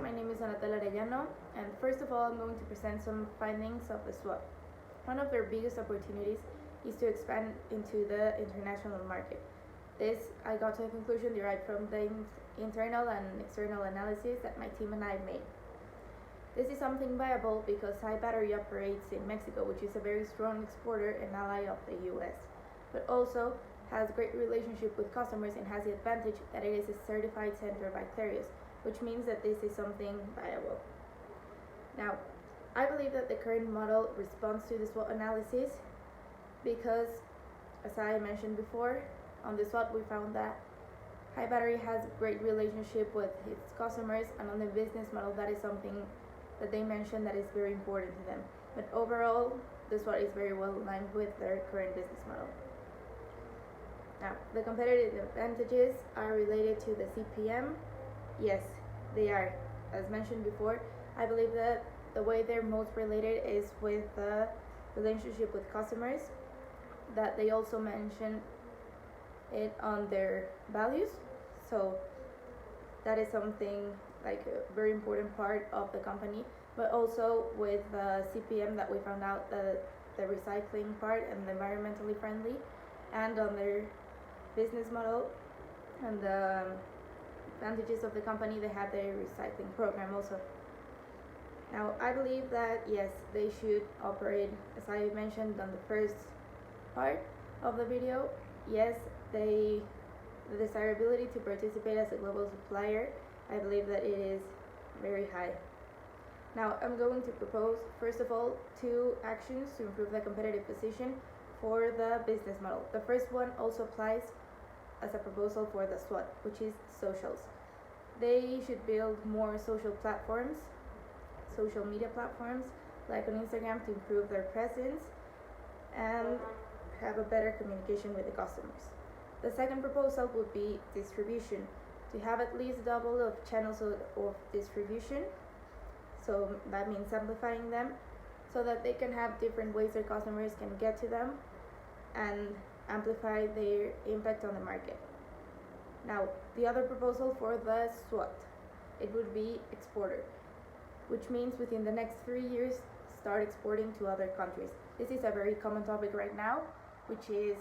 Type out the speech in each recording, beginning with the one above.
my name is Anatela Arellano, and first of all, I'm going to present some findings of the SWOT. One of their biggest opportunities is to expand into the international market. This, I got to a conclusion derived from the internal and external analysis that my team and I made. This is something viable because iBattery operates in Mexico, which is a very strong exporter and ally of the US, but also has great relationship with customers and has the advantage that it is a certified center by Clarios, which means that this is something viable. Now, I believe that the current model responds to the SWOT analysis because, as I mentioned before, on the SWOT we found that iBattery has great relationship with its customers, and on the business model that is something that they mentioned that is very important to them. But overall, the SWOT is very well aligned with their current business model. Now, the competitive advantages are related to the CPM. Yes, they are. As mentioned before, I believe that the way they're most related is with the relationship with customers, that they also mention it on their values. So that is something like a very important part of the company, but also with the CPM that we found out the recycling part and the environmentally friendly, and on their business model and the advantages of the company, they have their recycling program also. Now, I believe that yes, they should operate, as I mentioned on the first part of the video, yes, the desirability to participate as a global supplier, I believe that it is very high. Now, I'm going to propose, first of all, 2 actions to improve the competitive position for the business model. The first one also applies as a proposal for the SWOT, which is socials. They should build more social platforms, social media platforms, like on Instagram, to improve their presence and have a better communication with the customers. The second proposal would be distribution, to have at least double of channels of distribution. So that means amplifying them so that they can have different ways their customers can get to them and amplify their impact on the market. Now, the other proposal for the SWOT, it would be exporter, which means within the next 3 years start exporting to other countries. This is a very common topic right now, which is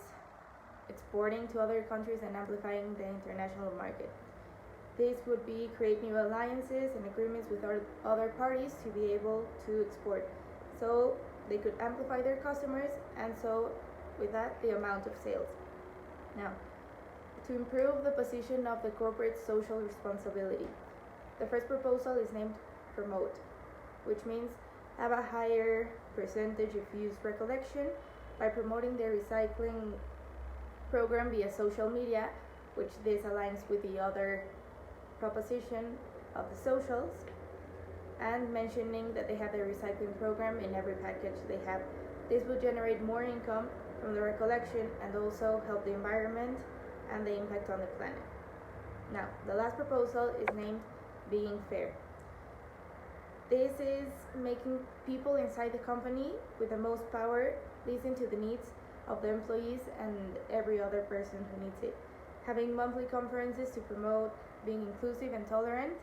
exporting to other countries and amplifying the international market. This would be create new alliances and agreements with other parties to be able to export, so they could amplify their customers, and so with that the amount of sales. Now, to improve the position of the corporate social responsibility, the first proposal is named promote, which means have a higher percentage of use recollection by promoting the recycling program via social media, which this aligns with the other proposition of the socials, and mentioning that they have the recycling program in every package they have. This will generate more income from the recollection and also help the environment and the impact on the planet. Now, the last proposal is named being fair. This is making people inside the company with the most power listen to the needs of the employees and every other person who needs it. Having monthly conferences to promote being inclusive and tolerant,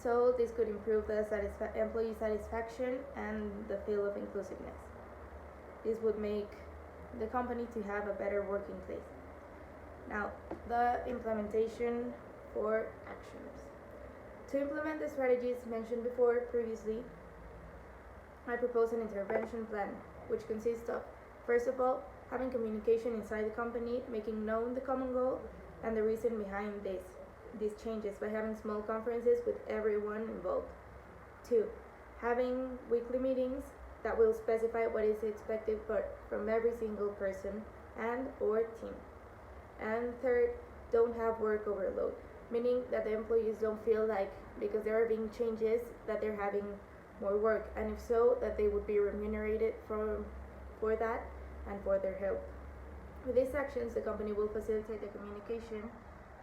so this could improve the employee satisfaction and the feel of inclusiveness. This would make the company to have a better working place. Now, the implementation for actions. To implement the strategies mentioned previously, I propose an intervention plan, which consists of, first of all, having communication inside the company, making known the common goal and the reason behind these changes by having small conferences with everyone involved. 2, having weekly meetings that will specify what is expected from every single person and or team. And 3rd, don't have work overload, meaning that the employees don't feel like because there are being changes that they're having more work, and if so, that they would be remunerated for that and for their help. With these actions, the company will facilitate the communication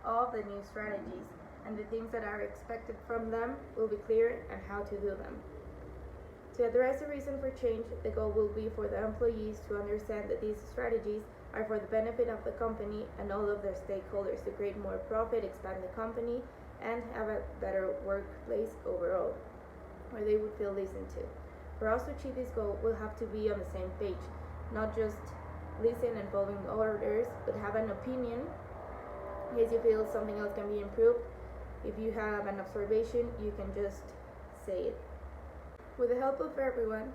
of the new strategies, and the things that are expected from them will be clear and how to do them. To address the reason for change, the goal will be for the employees to understand that these strategies are for the benefit of the company and all of their stakeholders to create more profit, expand the company, and have a better workplace overall, where they would feel listened to. For us to achieve this goal, we'll have to be on the same page, not just listen and following orders, but have an opinion in case you feel something else can be improved. If you have an observation, you can just say it. With the help of everyone,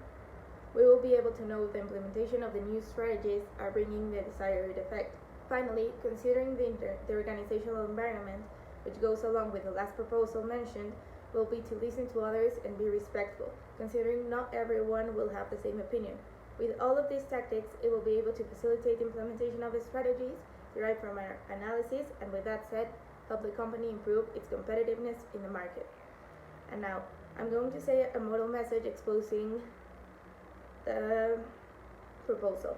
we will be able to know if the implementation of the new strategies are bringing the desired effect. Finally, considering the organizational environment, which goes along with the last proposal mentioned, will be to listen to others and be respectful, considering not everyone will have the same opinion. With all of these tactics, it will be able to facilitate the implementation of the strategies derived from our analysis, and with that said, help the company improve its competitiveness in the market. And now, I'm going to say a model message exposing the proposal.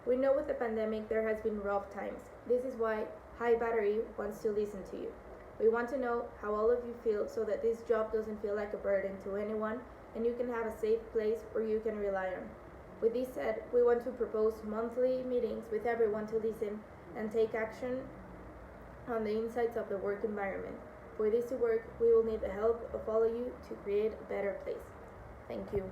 We know with the pandemic there has been rough times. This is why High Battery wants to listen to you. We want to know how all of you feel so that this job doesn't feel like a burden to anyone and you can have a safe place where you can rely on. With this said, we want to propose monthly meetings with everyone to listen and take action on the insights of the work environment. For this to work, we will need the help of all of you to create a better place. Thank you.